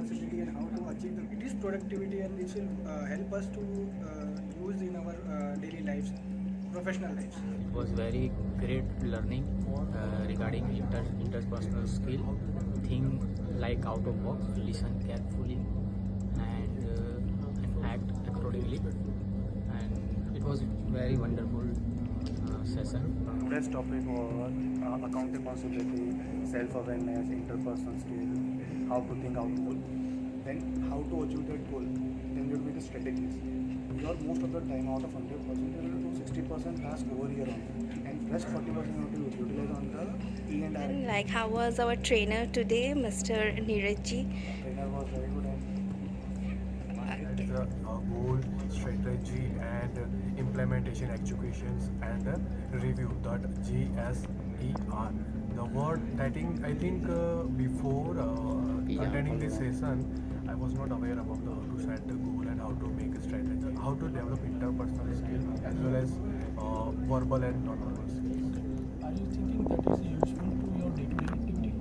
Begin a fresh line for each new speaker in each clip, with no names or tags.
responsibility and how to achieve it is productivity, and this will help us to use in our daily lives, professional lives.
It was very great learning regarding interpersonal skill. Think like out of box, listen carefully, and act accordingly. And it was very wonderful session.
Today's topic was accountability, self-awareness, interpersonal skill, how to think outward, then how to achieve that goal. Then will be the strategies. Because most of the time, out of 100%, you will do 60% task over here only, and rest 40% you have to utilize on the E and R.
Like, how was our trainer today, Mr. Neeraj ji?
Trainer was very good and
That is a goal, strategy, and implementation, executions, and review. That GSER. The word I think before attending this session, I was not aware about how to set a goal and how to make a strategy, how to develop interpersonal skills as well as verbal and non-verbal skills.
Are you thinking that is useful to your day-to-day activity?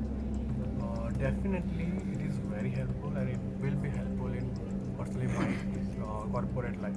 Definitely, it is very helpful and it will be helpful in personally my corporate life.